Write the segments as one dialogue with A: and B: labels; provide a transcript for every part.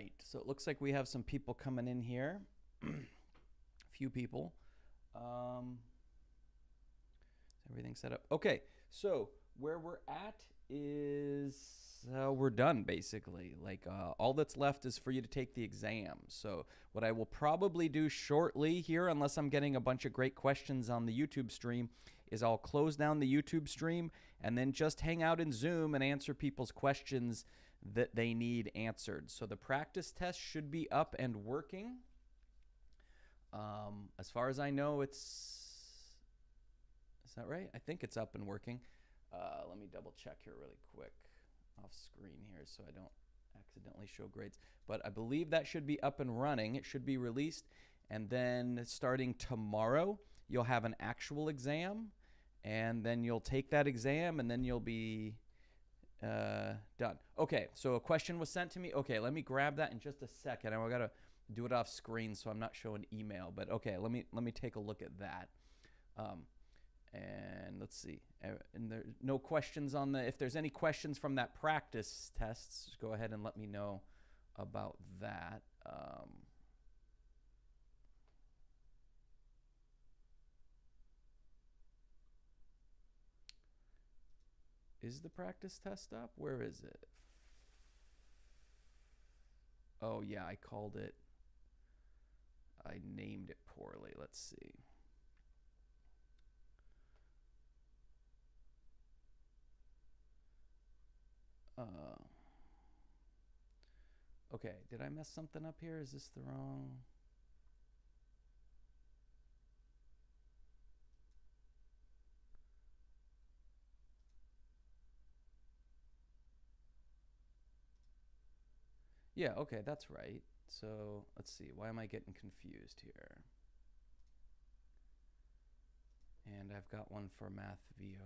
A: right, so it looks like we have some people coming in here. A few people. Is everything set up? Okay, so where we're at is we're done basically. Like all that's left is for you to take the exam. So what I will probably do shortly here, unless I'm getting a bunch of great questions on the YouTube stream, is I'll close down the YouTube stream and then just hang out in Zoom and answer people's questions that they need answered. So the practice test should be up and working. As far as I know, is that right? I think it's up and working. Let me double check here really quick off screen here so I don't accidentally show grades. But I believe that should be up and running. It should be released. And then starting tomorrow, you'll have an actual exam. And then you'll take that exam and then you'll be done. Okay, so a question was sent to me. Okay, let me grab that in just a second. I got to do it off screen so I'm not showing email. But okay, let me take a look at that. And let's see. And there no questions on the. If there's any questions from that practice tests, just go ahead and let me know about that. Is the practice test up? Where is it? Oh yeah, I called it. I named it poorly. Let's see. Okay, did I mess something up here? Is this the wrong? Yeah, okay, that's right. So let's see. Why am I getting confused here? And I've got one for Math VO.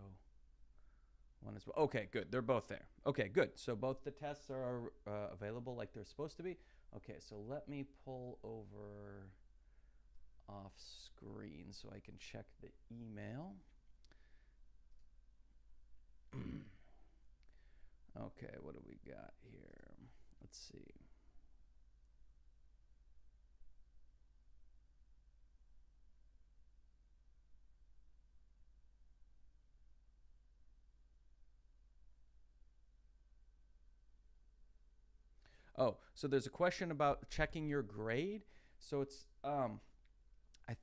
A: One as well. Okay, good. They're both there. Okay, good. So both the tests are available like they're supposed to be. Okay, so let me pull over off screen so I can check the email. Okay, what do we got here? Let's see. Oh, so there's a question about checking your grade. So it's, I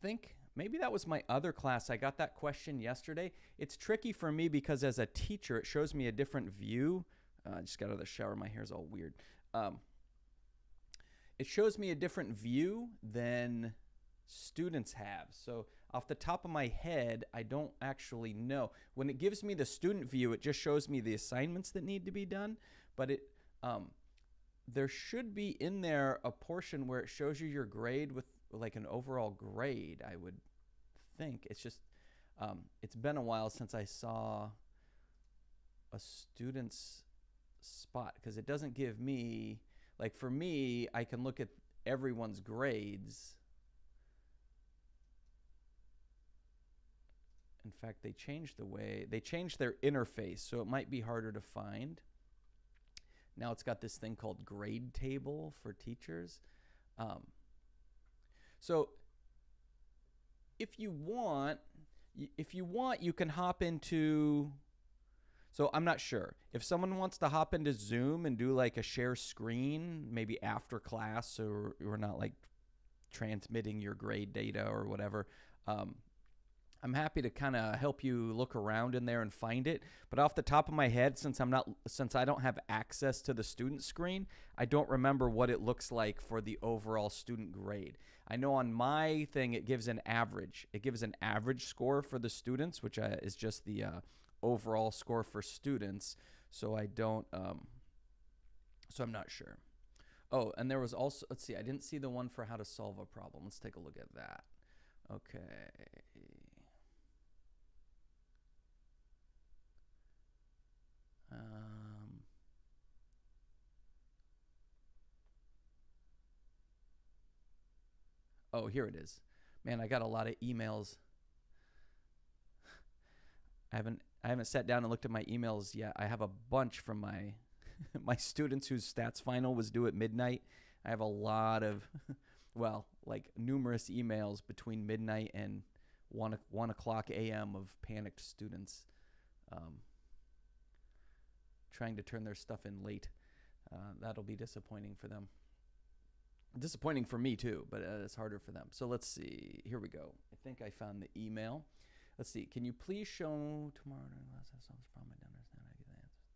A: think maybe that was my other class. I got that question yesterday. It's tricky for me because as a teacher, it shows me a different view. I just got out of the shower. My hair's all weird. It shows me a different view than students have. So off the top of my head, I don't actually know. When it gives me the student view, it just shows me the assignments that need to be done. But it, there should be in there a portion where it shows you your grade with like an overall grade, I would think. It's just, it's been a while since I saw a student's spot because it doesn't give me, like for me, I can look at everyone's grades. In fact, they changed their interface, so it might be harder to find. Now it's got this thing called grade table for teachers. So if you want, you can hop into, so I'm not sure. If someone wants to hop into Zoom and do like a share screen, maybe after class, so we're not like transmitting your grade data or whatever, I'm happy to kind of help you look around in there and find it. But off the top of my head, since I don't have access to the student screen, I don't remember what it looks like for the overall student grade. I know on my thing it gives an average. It gives an average score for the students, which is just the overall score for students. So I don't. So I'm not sure. Oh, and there was also, let's see, I didn't see the one for how to solve a problem. Let's take a look at that. Okay. Oh, here it is. Man, I got a lot of emails. I haven't sat down and looked at my emails yet. I have a bunch from my my students whose stats final was due at midnight. I have a lot of, well, like numerous emails between midnight and 1 o'clock a.m. of panicked students trying to turn their stuff in late. That'll be disappointing for them. Disappointing for me too, but it's harder for them. So let's see. Here we go. I think I found the email. Let's see. Can you please show tomorrow during class how to solve this problem? I don't understand how to get the answers.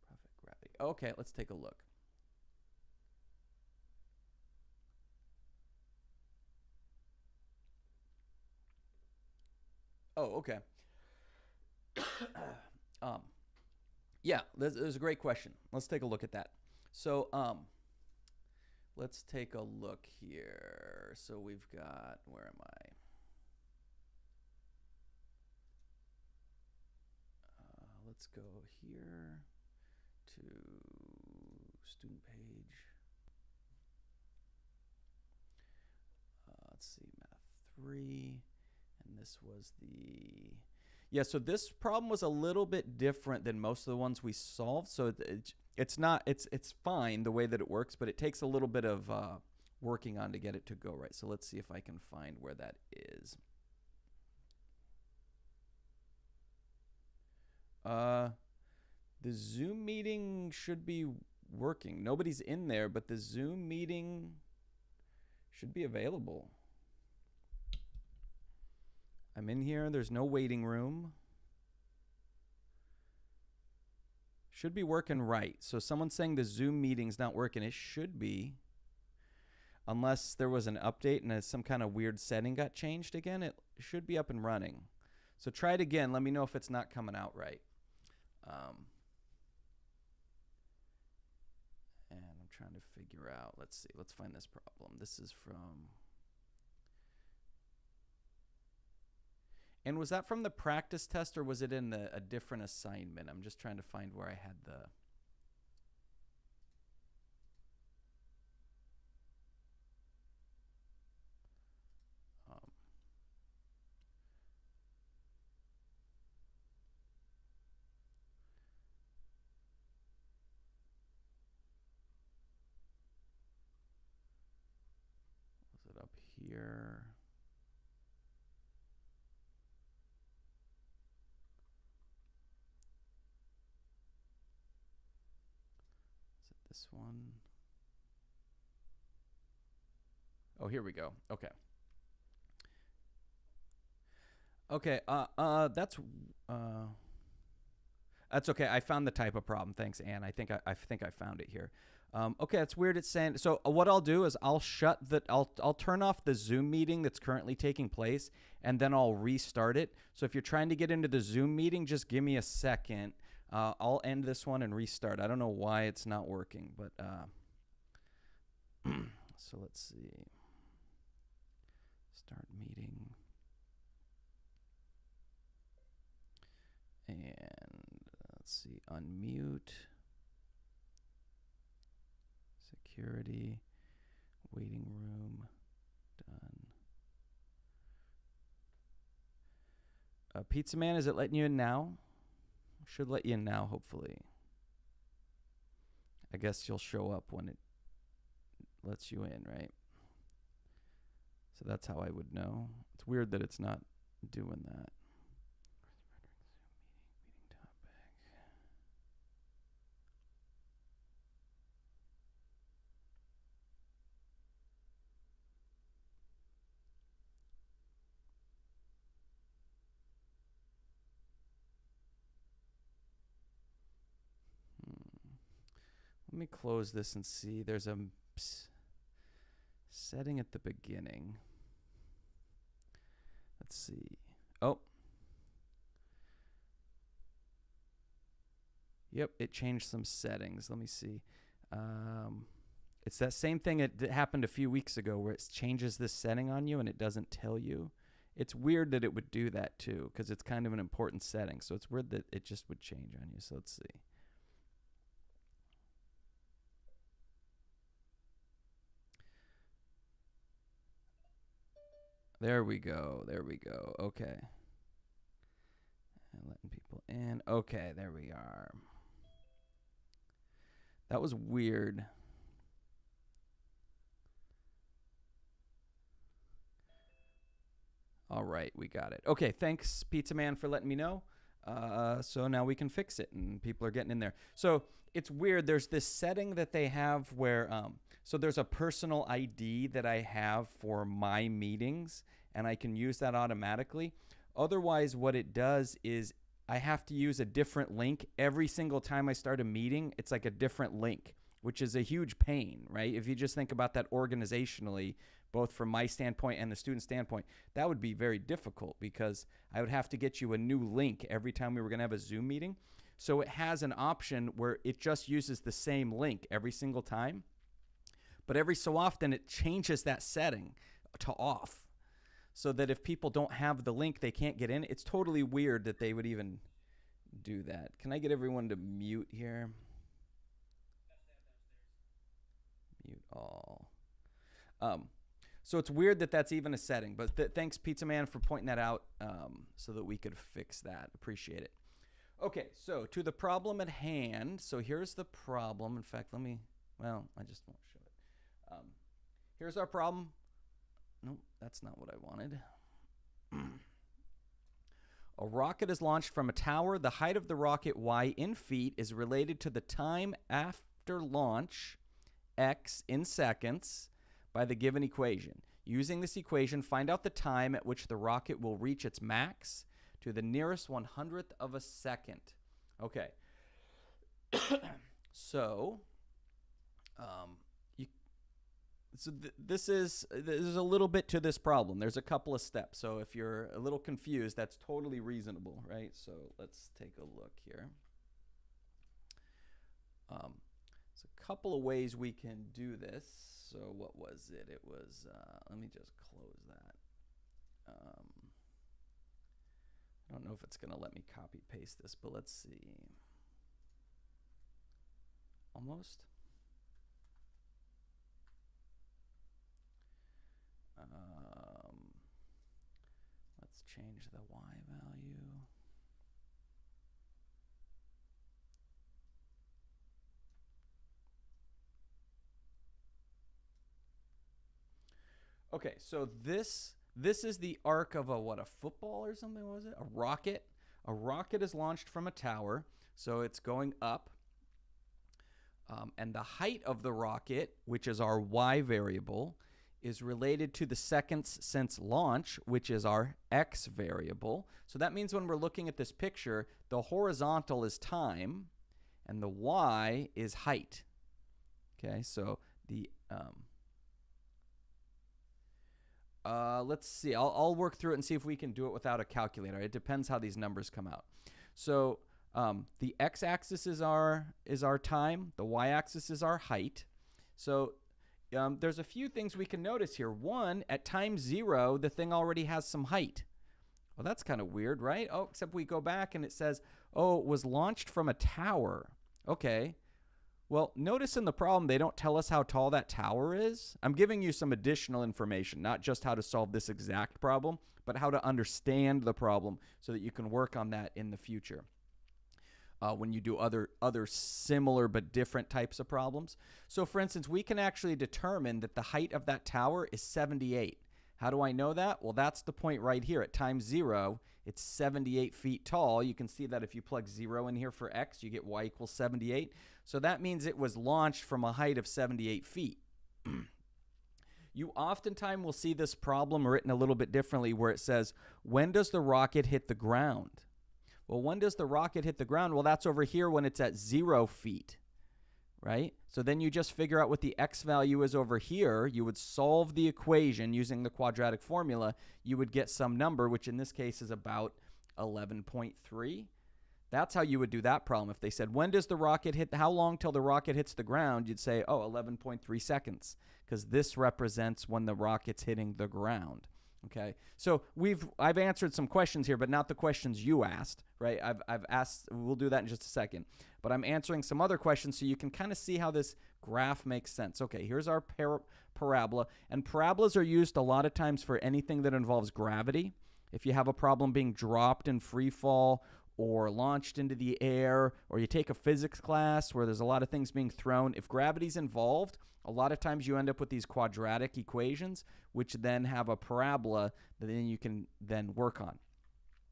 A: Profit gravity. Okay, let's take a look. Oh, okay. Yeah, there's a great question. Let's take a look at that. So, let's take a look here. So we've got, where am I? Let's go here to student page. Let's see, math 3. And this was the, yeah, so this problem was a little bit different than most of the ones we solved. So it's fine the way that it works, but it takes a little bit of working on to get it to go right. So let's see if I can find where that is. The Zoom meeting should be working. Nobody's in there, but the Zoom meeting should be available. I'm in here. There's no waiting room. Should be working right. So someone's saying the Zoom meeting's not working. It should be. Unless there was an update and some kind of weird setting got changed again, it should be up and running. So try it again. Let me know if it's not coming out right. And I'm trying to figure out. Let's see. Let's find this problem. This is from... And was that from the practice test or was it in a different assignment? I'm just trying to find where I had the... was it up here? This one. Oh, here we go. Okay. Okay. That's okay. I found the type of problem. Thanks, Anne. I think I found it here. Okay, it's weird. It's saying so. What I'll do is I'll turn off the Zoom meeting that's currently taking place, and then I'll restart it. So if you're trying to get into the Zoom meeting, just give me a second. I'll end this one and restart. I don't know why it's not working, but so let's see. Start meeting. And let's see, unmute. Security. Waiting room. Done. Pizza Man, is it letting you in now? Should let you in now, hopefully. I guess you'll show up when it lets you in, right? So that's how I would know. It's weird that it's not doing that. Let me close this and see. There's a setting at the beginning. Let's see. Oh. Yep, it changed some settings. Let me see. It's that same thing that happened a few weeks ago where it changes this setting on you and it doesn't tell you. It's weird that it would do that too because it's kind of an important setting. So it's weird that it just would change on you. So let's see. There we go. There we go. Okay. And letting people in. Okay, there we are. That was weird. All right, we got it. Okay, thanks, Pizza Man, for letting me know. So now we can fix it, and people are getting in there. So it's weird. There's this setting that they have where, so there's a personal ID that I have for my meetings, and I can use that automatically. Otherwise, what it does is I have to use a different link every single time I start a meeting. It's like a different link, which is a huge pain, right? If you just think about that organizationally, both from my standpoint and the student standpoint, that would be very difficult because I would have to get you a new link every time we were going to have a Zoom meeting. So it has an option where it just uses the same link every single time. But every so often it changes that setting to off so that if people don't have the link, they can't get in. It's totally weird that they would even do that. Can I get everyone to mute here? Mute all. So it's weird that that's even a setting, but thanks, Pizza Man, for pointing that out so that we could fix that. Appreciate it. Okay, so to the problem at hand. So here's the problem. In fact, I just won't show it. Here's our problem. Nope, that's not what I wanted. A rocket is launched from a tower. The height of the rocket, y, in feet, is related to the time after launch, x, in seconds, by the given equation. Using this equation, find out the time at which the rocket will reach its max to the nearest 100th of a second. Okay. So, this is a little bit to this problem. There's a couple of steps. So if you're a little confused, that's totally reasonable, right? So let's take a look here. There's a couple of ways we can do this. So what was it? It was, let me just close that. I don't know if it's going to let me copy paste this, but let's see. Almost. Let's change the y value. Okay, so this is the arc of a football or something, was it? A rocket. A rocket is launched from a tower, so it's going up. And the height of the rocket, which is our y variable, is related to the seconds since launch, which is our x variable. So that means when we're looking at this picture, the horizontal is time, and the y is height. Okay, so the let's see. I'll work through it and see if we can do it without a calculator. It depends how these numbers come out. So the x-axis is our time. The y-axis is our height. So there's a few things we can notice here. One, at time 0, the thing already has some height. Well, that's kind of weird, right? Oh, except we go back and it says, oh, it was launched from a tower. Okay. Well, notice in the problem, they don't tell us how tall that tower is. I'm giving you some additional information, not just how to solve this exact problem, but how to understand the problem so that you can work on that in the future. When you do other similar but different types of problems. So for instance, we can actually determine that the height of that tower is 78. How do I know that? Well, that's the point right here. At time 0, it's 78 feet tall. You can see that if you plug 0 in here for x, you get y equals 78. So that means it was launched from a height of 78 feet. You oftentimes will see this problem written a little bit differently where it says, when does the rocket hit the ground? Well, when does the rocket hit the ground? Well, that's over here when it's at 0 feet, right? So then you just figure out what the x value is over here. You would solve the equation using the quadratic formula. You would get some number, which in this case is about 11.3. That's how you would do that problem. If they said, when does the rocket hit, how long till the rocket hits the ground? You'd say, oh, 11.3 seconds, because this represents when the rocket's hitting the ground. Okay, so I've answered some questions here, but not the questions you asked, right? I've asked, we'll do that in just a second, but I'm answering some other questions so you can kind of see how this graph makes sense. Okay, here's our parabola, and parabolas are used a lot of times for anything that involves gravity. If you have a problem being dropped in free fall, or launched into the air, or you take a physics class where there's a lot of things being thrown. If gravity's involved, a lot of times you end up with these quadratic equations, which then have a parabola that then you can then work on.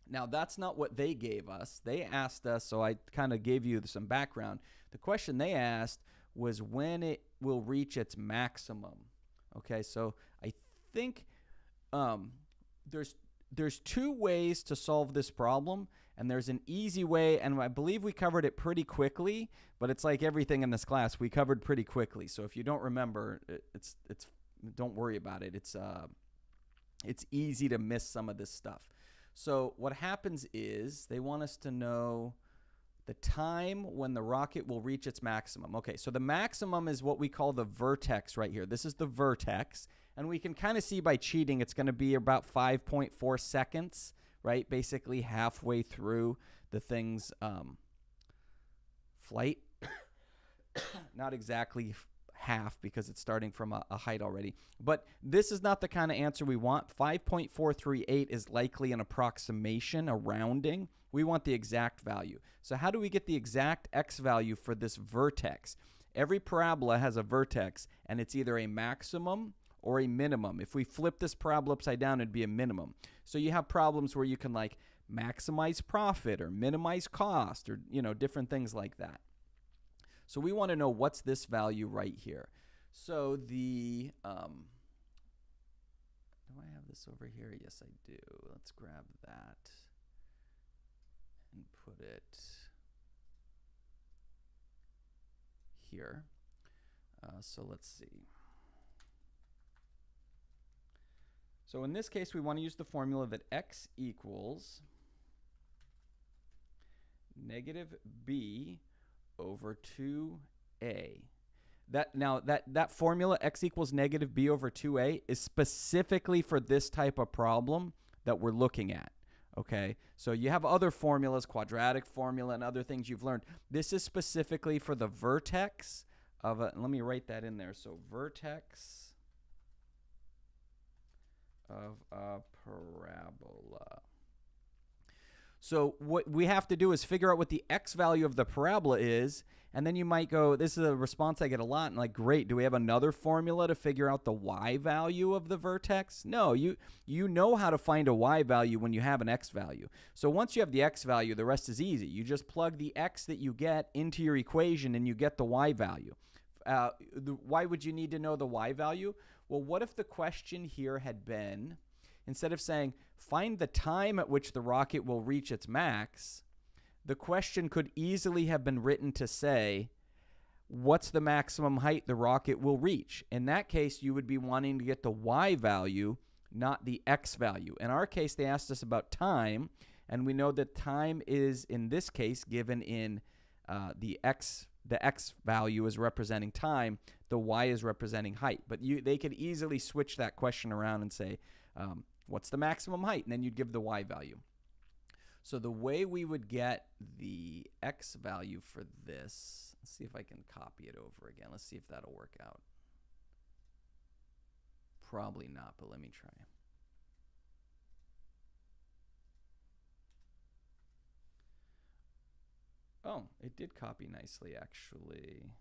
A: Now, that's not what they gave us. They asked us, so I kind of gave you some background. The question they asked was when it will reach its maximum. Okay, so I think there's two ways to solve this problem, and there's an easy way, and I believe we covered it pretty quickly, but it's like everything in this class we covered pretty quickly. So if you don't remember, it's don't worry about it. It's easy to miss some of this stuff. So what happens is they want us to know the time when the rocket will reach its maximum. Okay, so the maximum is what we call the vertex right here. This is the vertex, and we can kind of see by cheating it's going to be about 5.4 seconds, right? Basically halfway through the thing's flight. Not exactly half because it's starting from a height already. But this is not the kind of answer we want. 5.438 is likely an approximation, a rounding. We want the exact value. So how do we get the exact x value for this vertex? Every parabola has a vertex, and it's either a maximum or a minimum. If we flip this parabola upside down, it'd be a minimum. So you have problems where you can like maximize profit or minimize cost or, you know, different things like that. So we want to know what's this value right here. So the, do I have this over here? Yes, I do. Let's grab that and put it here. So let's see. So in this case, we want to use the formula that x equals negative b over 2a. That formula, x equals negative b over 2a, is specifically for this type of problem that we're looking at. Okay, so you have other formulas, quadratic formula and other things you've learned. This is specifically for the vertex of a, let me write that in there. So vertex of a parabola. So what we have to do is figure out what the x value of the parabola is, and then you might go, this is a response I get a lot, and like, great, do we have another formula to figure out the y value of the vertex? No, you know how to find a y value when you have an x value. So once you have the x value, the rest is easy. You just plug the x that you get into your equation, and you get the y value. Why would you need to know the y value? Well, what if the question here had been, instead of saying, find the time at which the rocket will reach its max, the question could easily have been written to say, what's the maximum height the rocket will reach? In that case, you would be wanting to get the y value, not the x value. In our case, they asked us about time, and we know that time is, in this case, given in the x value is representing time, the y is representing height. But they could easily switch that question around and say, what's the maximum height? And then you'd give the y value. So the way we would get the x value for this, let's see if I can copy it over again. Let's see if that'll work out. Probably not, but let me try. Oh, it did copy nicely, actually.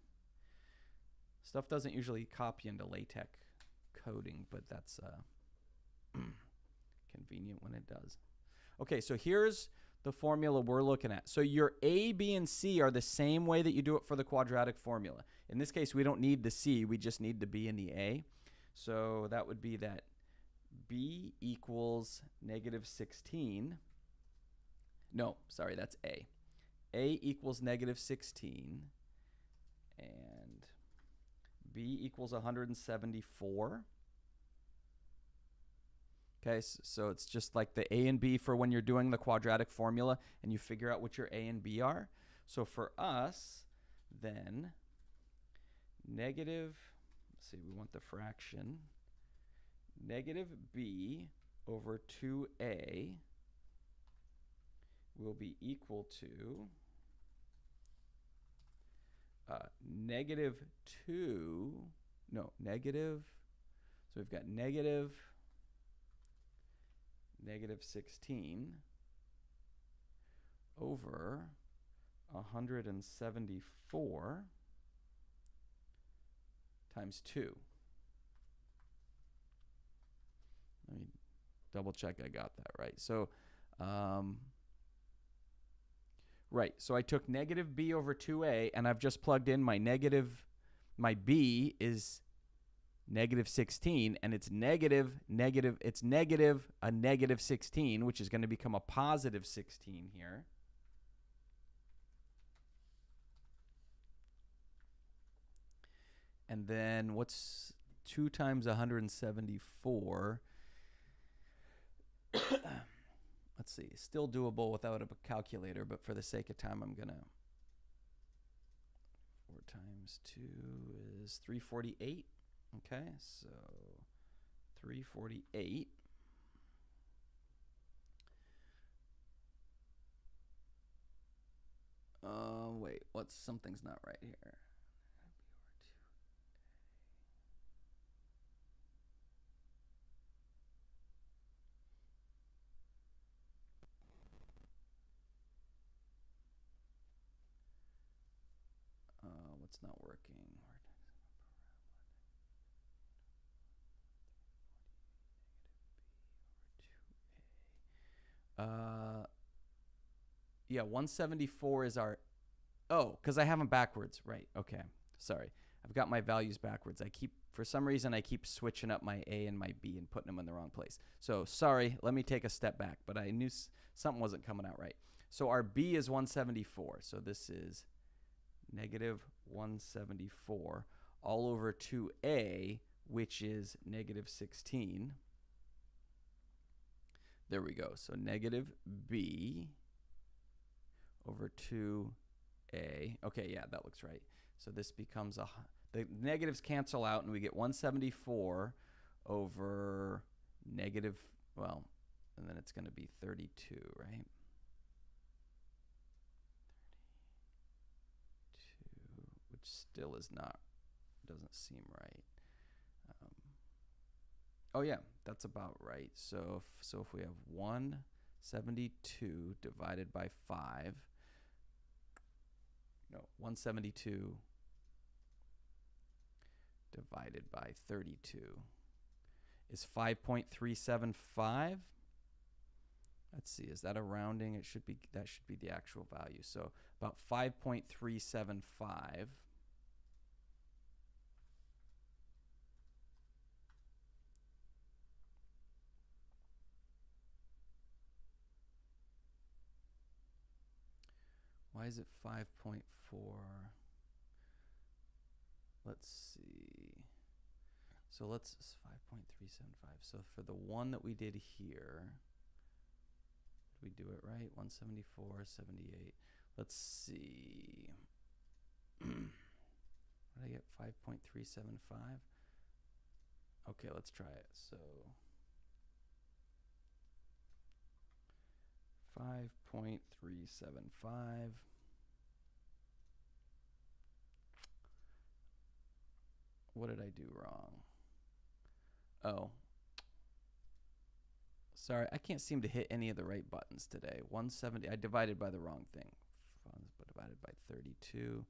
A: Stuff doesn't usually copy into LaTeX coding, but that's convenient when it does. Okay, so here's the formula we're looking at. So your A, B, and C are the same way that you do it for the quadratic formula. In this case, we don't need the C, we just need the B and the A. So that would be that B equals negative 16. No, sorry, that's A. A equals negative 16, and B equals 174. Okay, so it's just like the A and B for when you're doing the quadratic formula and you figure out what your A and B are. So for us, then, negative, let's see, we want the fraction, negative B over 2A will be equal to negative 2, no, negative, so we've got negative 16 over 174 times 2. Let me double check I got that right. So, right. So I took negative b over 2a, and I've just plugged in my b is negative 16, and it's negative a negative 16, which is going to become a positive 16 here. And then what's 2 times 174? Let's see, still doable without a calculator, but for the sake of time, I'm going to 4 times 2 is 348. Okay, so 348. Wait, something's not right here. What's not working? Yeah, 174 is our, oh, because I have them backwards. Right, okay, sorry. I've got my values backwards. For some reason, I keep switching up my A and my B and putting them in the wrong place. So sorry, let me take a step back, but I knew something wasn't coming out right. So our B is 174, so this is negative 174 all over 2A, which is negative 16. There we go. So negative B over 2A. Okay, yeah, that looks right. So this becomes the negatives cancel out, and we get 174 over negative, well, and then it's going to be 32, right? 32, which still is not, doesn't seem right. Oh yeah, that's about right. So if we have 172 divided by 5, no, 172 divided by 32 is 5.375. Let's see, is that a rounding? That should be the actual value. So about 5.375. Why is it 5.4? Let's see. So let's 5.375. So for the one that we did here, did we do it right? 174, 78. Let's see. What did I get? 5.375? Okay, let's try it. So 5.375. What did I do wrong? Oh. Sorry, I can't seem to hit any of the right buttons today. 170, I divided by the wrong thing. Divided by 32.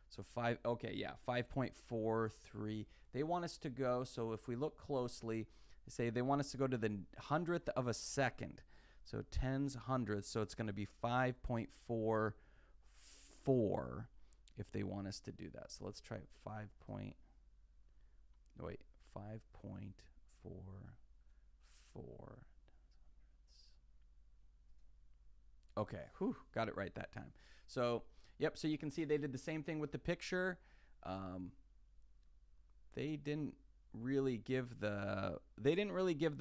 A: So 5.43. They want us to go, so if we look closely, they say they want us to go to the 100th of a second. So tens, hundredths, so it's going to be 5.44 if they want us to do that. So let's try 5.44. Okay, whew, got it right that time. So, yep, so you can see they did the same thing with the picture. They didn't really give the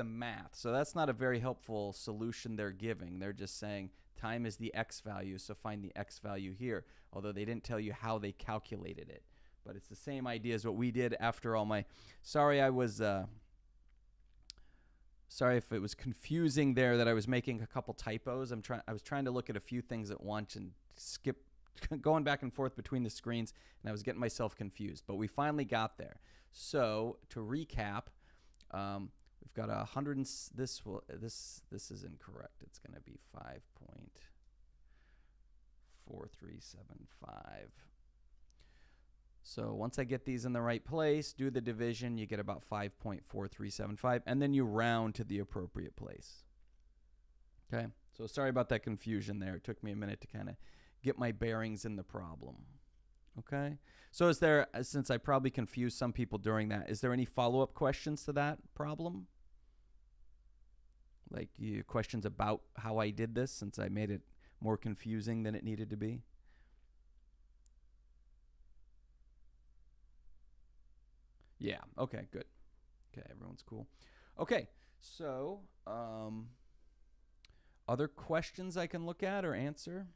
A: math, so that's not a very helpful solution they're giving. They're just saying time is the x value, so find the x value here, although they didn't tell you how they calculated it. But it's the same idea as what we did after all my, sorry if it was confusing there that I was making a couple typos. I was trying to look at a few things at once and going back and forth between the screens, and I was getting myself confused, but we finally got there. So to recap, we've got 100. This is incorrect. It's going to be 5 point. 5.4375. So once I get these in the right place, do the division, you get about 5.4375, and then you round to the appropriate place. Okay, so sorry about that confusion there. It took me a minute to kind of get my bearings in the problem. Okay, so is there, since I probably confused some people during that, is there any follow-up questions to that problem? Like questions about how I did this, since I made it more confusing than it needed to be? Yeah, okay, good. Okay, everyone's cool. Okay, so other questions I can look at or answer?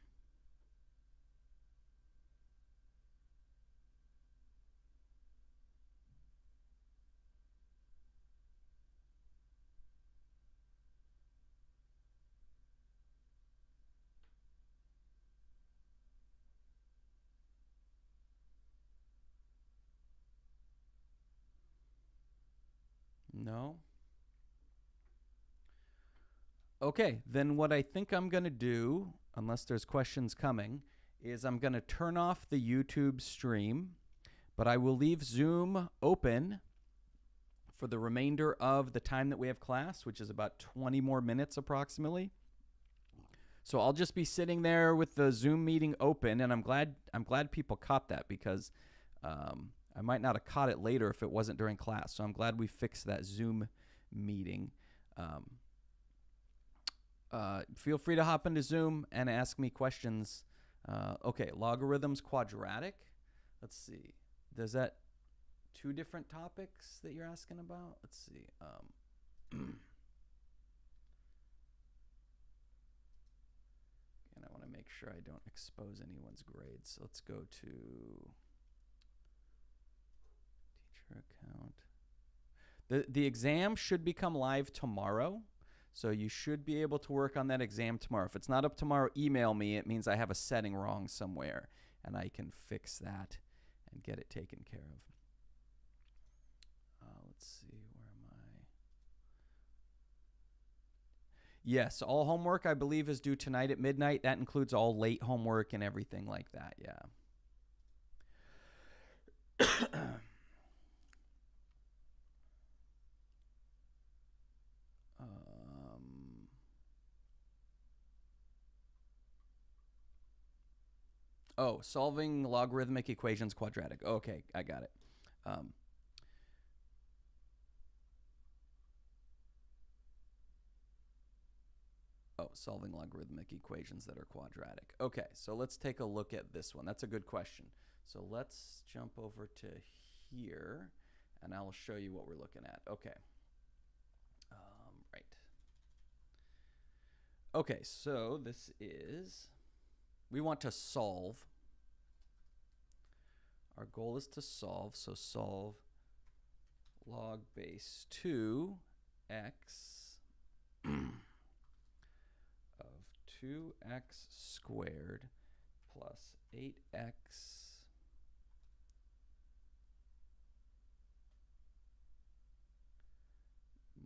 A: No? Okay, then what I think I'm going to do, unless there's questions coming, is I'm going to turn off the YouTube stream, but I will leave Zoom open for the remainder of the time that we have class, which is about 20 more minutes approximately. So I'll just be sitting there with the Zoom meeting open, and I'm glad people caught that, because I might not have caught it later if it wasn't during class. So I'm glad we fixed that Zoom meeting. Feel free to hop into Zoom and ask me questions. Okay, logarithms quadratic. Let's see. Does that two different topics that you're asking about? Let's see. And I want to make sure I don't expose anyone's grades. So let's go to teacher account. The exam should become live tomorrow. So you should be able to work on that exam tomorrow. If it's not up tomorrow, email me. It means I have a setting wrong somewhere, and I can fix that and get it taken care of. Let's see, where am I? Yes, all homework, I believe, is due tonight at midnight. That includes all late homework and everything like that, yeah. Oh, solving logarithmic equations quadratic. Okay, I got it. Solving logarithmic equations that are quadratic. Okay, so let's take a look at this one. That's a good question. So let's jump over to here, and I'll show you what we're looking at. Okay. Right. Okay, so this is, we want to solve. Our goal is to solve, so solve log base 2x of 2x squared plus 8x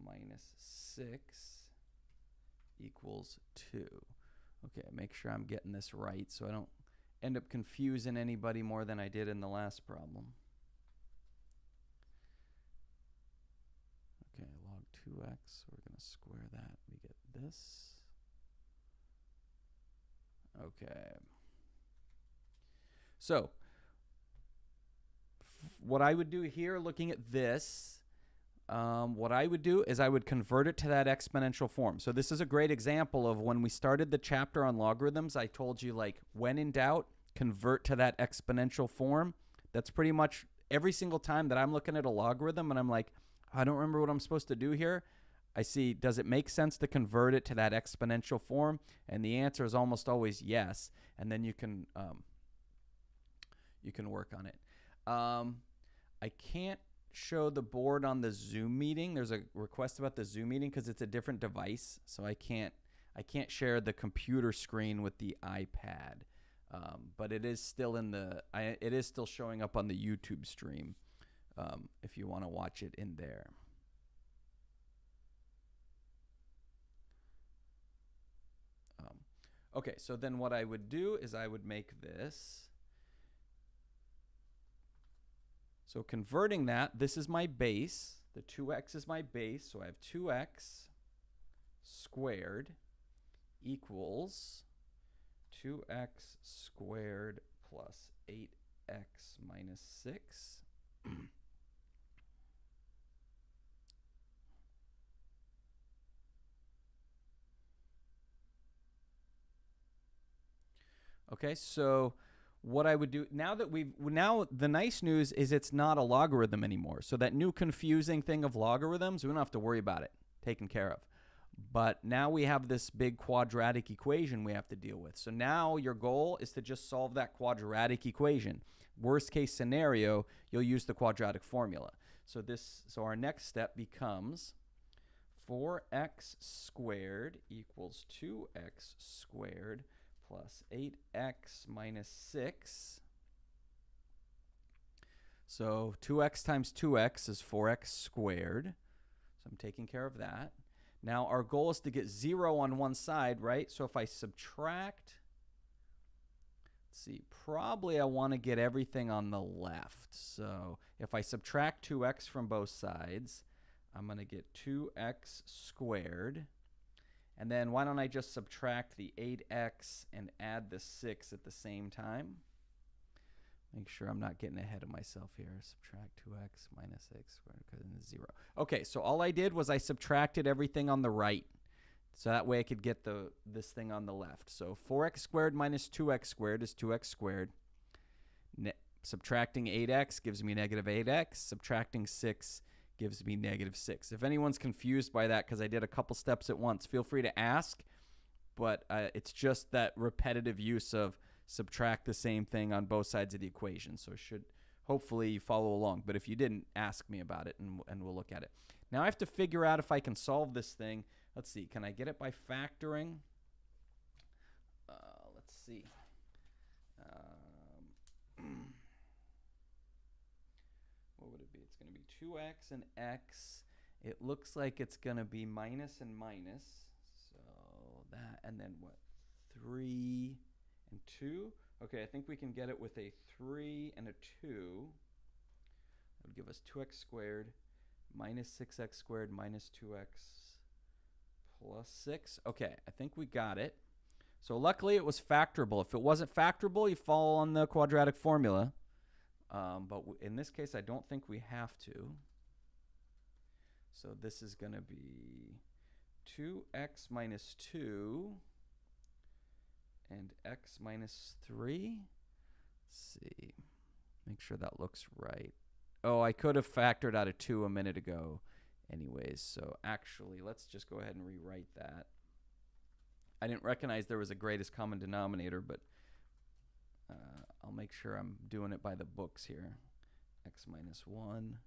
A: minus 6 equals 2. Okay, make sure I'm getting this right so I don't end up confusing anybody more than I did in the last problem. Okay, log 2x, we're going to square that. We get this. Okay. So, what I would do here, looking at this, what I would do is I would convert it to that exponential form. So this is a great example of when we started the chapter on logarithms, I told you, like, when in doubt, convert to that exponential form. That's pretty much every single time that I'm looking at a logarithm and I'm like, I don't remember what I'm supposed to do here. I see, does it make sense to convert it to that exponential form? And the answer is almost always yes. And then you can work on it. I can't show the board on the Zoom meeting. There's a request about the Zoom meeting because it's a different device, so I can't share the computer screen with the iPad. But it is still it is still showing up on the YouTube stream if you want to watch it in there. Okay, so then what I would do is I would make this. So converting that, this is my base. The 2x is my base, so I have 2x squared equals 2x squared plus 8x minus 6. Okay, so what I would do now that now the nice news is it's not a logarithm anymore. So that new confusing thing of logarithms, we don't have to worry about it, taken care of. But now we have this big quadratic equation we have to deal with. So now your goal is to just solve that quadratic equation. Worst case scenario, you'll use the quadratic formula. So our next step becomes 4x squared equals 2x squared plus 8x minus 6. So 2x times 2x is 4x squared. So I'm taking care of that. Now our goal is to get 0 on one side, right? So if I subtract, let's see, probably I want to get everything on the left. So if I subtract 2x from both sides, I'm going to get 2x squared. And then why don't I just subtract the 8x and add the 6 at the same time? Make sure I'm not getting ahead of myself here. Subtract 2x minus x squared because it's 0. Okay, so all I did was I subtracted everything on the right. So that way I could get this thing on the left. So 4x squared minus 2x squared is 2x squared. Subtracting 8x gives me negative 8x. Subtracting 6 gives me negative 6. If anyone's confused by that because I did a couple steps at once, feel free to ask. But it's just that repetitive use of subtract the same thing on both sides of the equation. So should hopefully follow along. But if you didn't, ask me about it and we'll look at it. Now I have to figure out if I can solve this thing. Let's see. Can I get it by factoring? Let's see. What would it be? It's going to be 2x and x. It looks like it's going to be minus and minus. So that, and then what? 3 and 2. Okay, I think we can get it with a 3 and a 2. That would give us 2x squared minus 6x squared minus 2x plus 6. Okay, I think we got it. So luckily it was factorable. If it wasn't factorable, you fall on the quadratic formula. But in this case, I don't think we have to. So this is going to be 2x minus 2 and x minus 3. Let's see. Make sure that looks right. Oh, I could have factored out a 2 a minute ago anyways. So actually, let's just go ahead and rewrite that. I didn't recognize there was a greatest common denominator, but I'll make sure I'm doing it by the books here. X minus 1,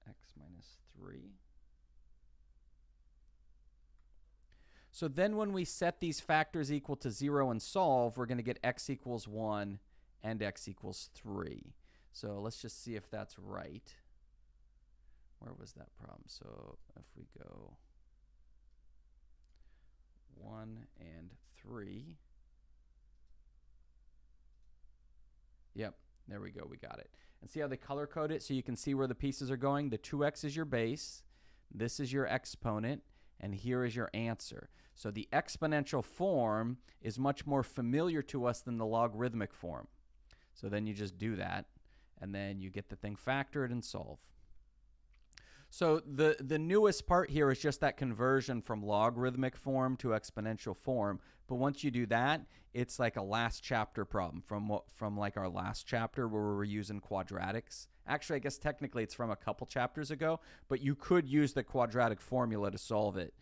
A: x minus 3. So then when we set these factors equal to 0 and solve, we're going to get x equals 1 and x equals 3. So let's just see if that's right. Where was that problem? So if we go 1 and 3. Yep, there we go. We got it. And see how they color code it so you can see where the pieces are going? The 2x is your base. This is your exponent. And here is your answer. So the exponential form is much more familiar to us than the logarithmic form. So then you just do that. And then you get the thing factored and solve. So the newest part here is just that conversion from logarithmic form to exponential form. But once you do that, it's like a last chapter problem from like our last chapter where we were using quadratics. Actually, I guess technically it's from a couple chapters ago, but you could use the quadratic formula to solve it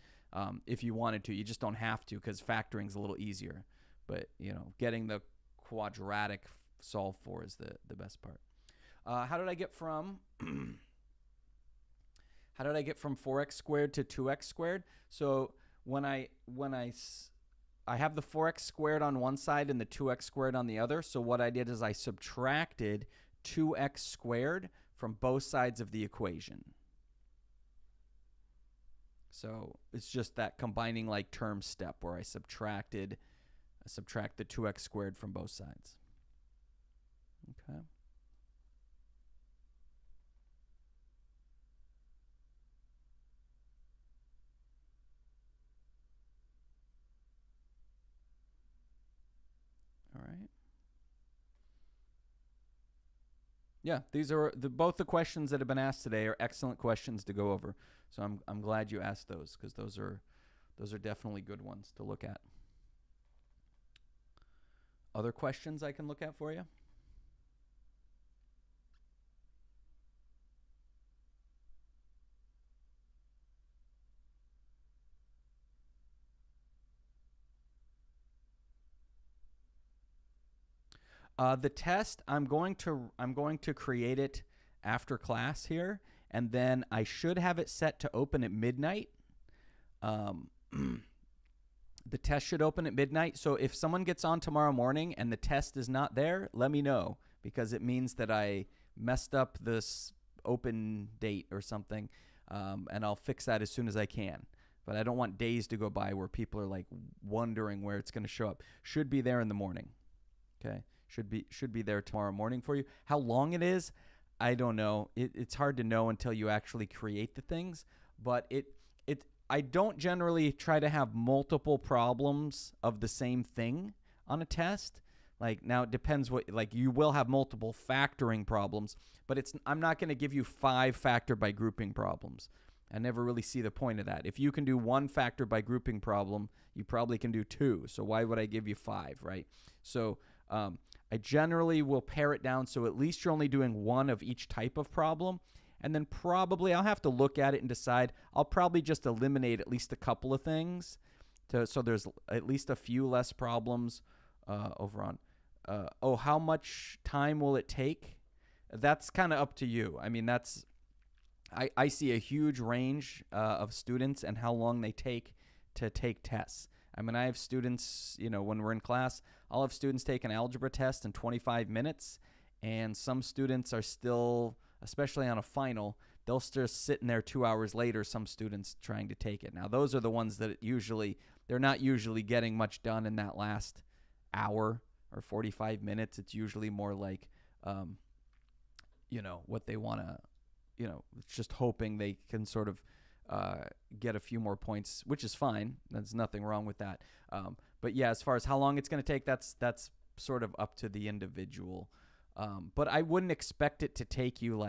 A: if you wanted to. You just don't have to because factoring is a little easier. But, you know, getting the quadratic solved for is the best part. How did I get from... How did I get from 4x squared to 2x squared? So when I have the 4x squared on one side and the 2x squared on the other. So what I did is I subtracted 2x squared from both sides of the equation. So it's just that combining like term step where I subtracted subtract the 2x squared from both sides. Okay. All right. Yeah, these are both the questions that have been asked today are excellent questions to go over. So I'm glad you asked those, because those are definitely good ones to look at. Other questions I can look at for you? The test, I'm going to create it after class here, and then I should have it set to open at midnight. The test should open at midnight. So if someone gets on tomorrow morning and the test is not there, let me know, because it means that I messed up this open date or something, and I'll fix that as soon as I can. But I don't want days to go by where people are like wondering where it's going to show up. Should be there in the morning. Okay. Should be there tomorrow morning for you. How long it is, I don't know. It's hard to know until you actually create the things. But I don't generally try to have multiple problems of the same thing on a test. Like, now it depends what, like, you will have multiple factoring problems, but I'm not going to give you 5 factor by grouping problems. I never really see the point of that. If you can do 1 factor by grouping problem, you probably can do 2. So why would I give you 5, right? So I generally will pare it down so at least you're only doing 1 of each type of problem. And then probably I'll have to look at it and decide. I'll probably just eliminate at least a couple of things so there's at least a few less problems over on. How much time will it take? That's kind of up to you. I mean, I see a huge range of students and how long they take to take tests. I mean, I have students, when we're in class, I'll have students take an algebra test in 25 minutes, and some students are still, especially on a final, they'll still sitting there 2 hours later, some students trying to take it. Now, those are the ones that they're not usually getting much done in that last hour or 45 minutes. It's usually more like, what they want to, just hoping they can sort of get a few more points, which is fine. There's nothing wrong with that. But yeah, as far as how long it's going to take, that's sort of up to the individual. But I wouldn't expect it to take you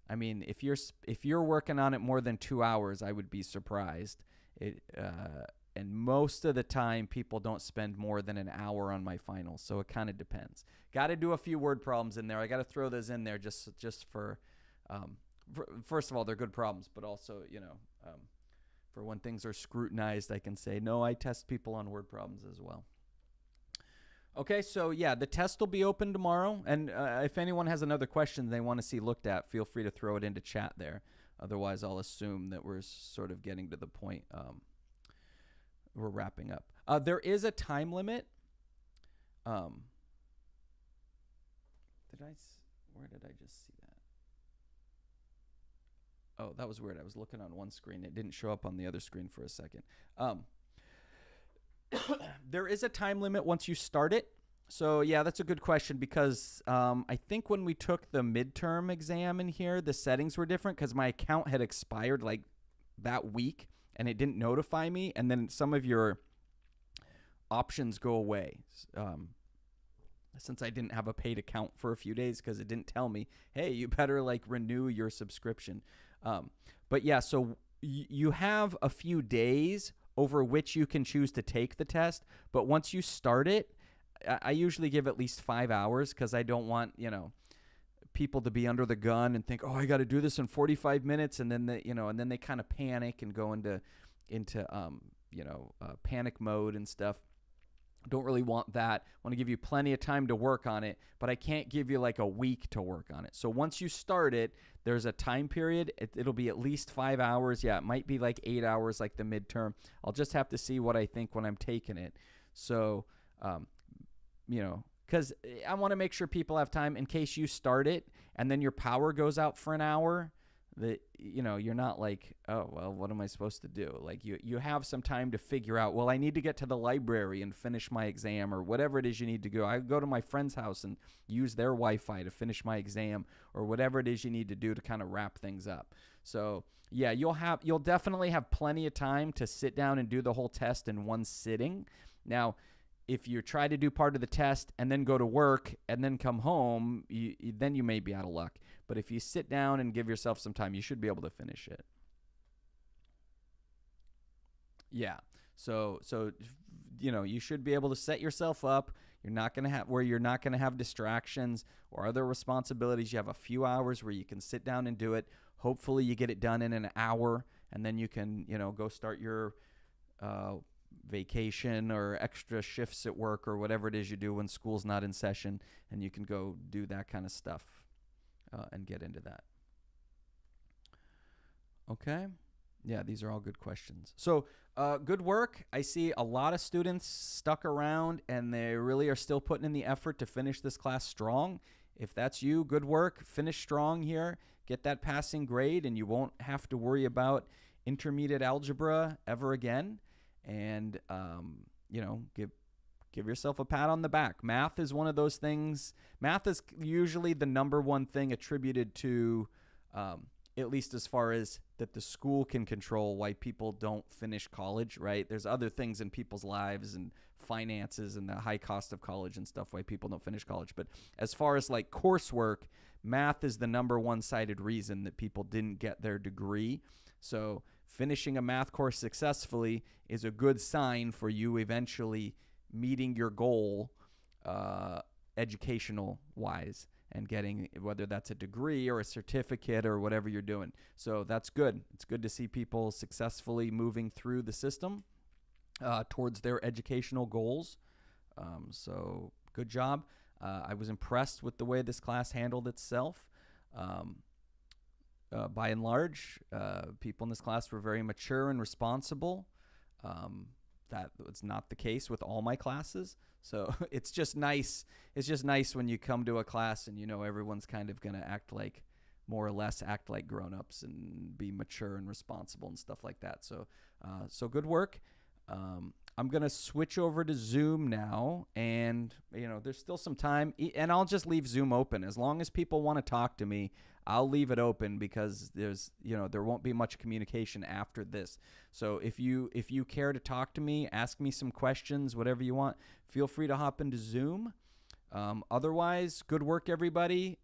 A: if you're working on it more than 2 hours, I would be surprised. And most of the time, people don't spend more than an hour on my finals, so it kind of depends. Got to do a few word problems in there. I got to throw those in there just for first of all, they're good problems, but also, for when things are scrutinized, I can say, no, I test people on word problems as well. Okay, so yeah, the test will be open tomorrow, and if anyone has another question they want to see looked at, feel free to throw it into chat there. Otherwise, I'll assume that we're sort of getting to the point we're wrapping up. There is a time limit. Where did I just see that? Oh, that was weird. I was looking on one screen. It didn't show up on the other screen for a second. There is a time limit once you start it. So, yeah, that's a good question, because I think when we took the midterm exam in here, the settings were different because my account had expired like that week and it didn't notify me. And then some of your options go away. Since I didn't have a paid account for a few days because it didn't tell me, hey, you better renew your subscription. But yeah, so you have a few days over which you can choose to take the test. But once you start it, I usually give at least 5 hours because I don't want, people to be under the gun and think, oh, I got to do this in 45 minutes. And then, they kind of panic and go into panic mode and stuff. Don't really want that. I want to give you plenty of time to work on it, but I can't give you a week to work on it. So once you start it, there's a time period. It'll be at least 5 hours. Yeah, it might be 8 hours like the midterm. I'll just have to see what I think when I'm taking it. So, because I want to make sure people have time in case you start it and then your power goes out for an hour. that, you're not like, oh, well, what am I supposed to do? Like you have some time to figure out, well, I need to get to the library and finish my exam, or whatever it is you need to go. I go to my friend's house and use their Wi-Fi to finish my exam, or whatever it is you need to do to kind of wrap things up. So yeah, you'll definitely have plenty of time to sit down and do the whole test in one sitting. Now, if you try to do part of the test and then go to work and then come home, then you may be out of luck. But if you sit down and give yourself some time, you should be able to finish it. Yeah. So you should be able to set yourself up. You're not going to have distractions or other responsibilities. You have a few hours where you can sit down and do it. Hopefully you get it done in an hour, and then you can, go start your vacation or extra shifts at work or whatever it is you do when school's not in session, and you can go do that kind of stuff and get into that. Okay. Yeah, these are all good questions. So good work. I see a lot of students stuck around, and they really are still putting in the effort to finish this class strong. If that's you, good work. Finish strong here. Get that passing grade, and you won't have to worry about intermediate algebra ever again. And, give yourself a pat on the back. Math is one of those things. Math is usually the number one thing attributed to, at least as far as that the school can control, why people don't finish college, right? There's other things in people's lives and finances and the high cost of college and stuff why people don't finish college. But as far as like coursework, math is the number one cited reason that people didn't get their degree. So finishing a math course successfully is a good sign for you eventually meeting your goal educational wise and getting, whether that's a degree or a certificate or whatever you're doing. So that's good. It's good to see people successfully moving through the system towards their educational goals. So good job. I was impressed with the way this class handled itself. By and large, people in this class were very mature and responsible. That was not the case with all my classes. So it's just nice. It's just nice when you come to a class and everyone's kind of going to more or less act like grown-ups and be mature and responsible and stuff like that. So so good work. I'm going to switch over to Zoom now, and there's still some time, and I'll just leave Zoom open. As long as people want to talk to me, I'll leave it open, because there's there won't be much communication after this. So if you care to talk to me, ask me some questions, whatever you want, feel free to hop into Zoom. Otherwise, good work, everybody.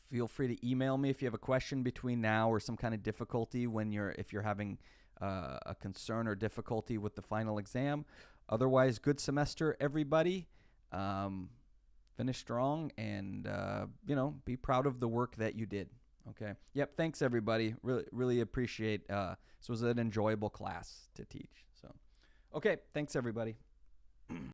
A: Feel free to email me if you have a question between now or some kind of difficulty if you're having a concern or difficulty with the final exam. Otherwise, good semester, everybody. Finish strong, and be proud of the work that you did. Okay. Yep. Thanks, everybody. Really appreciate. This was an enjoyable class to teach. So, okay. Thanks, everybody.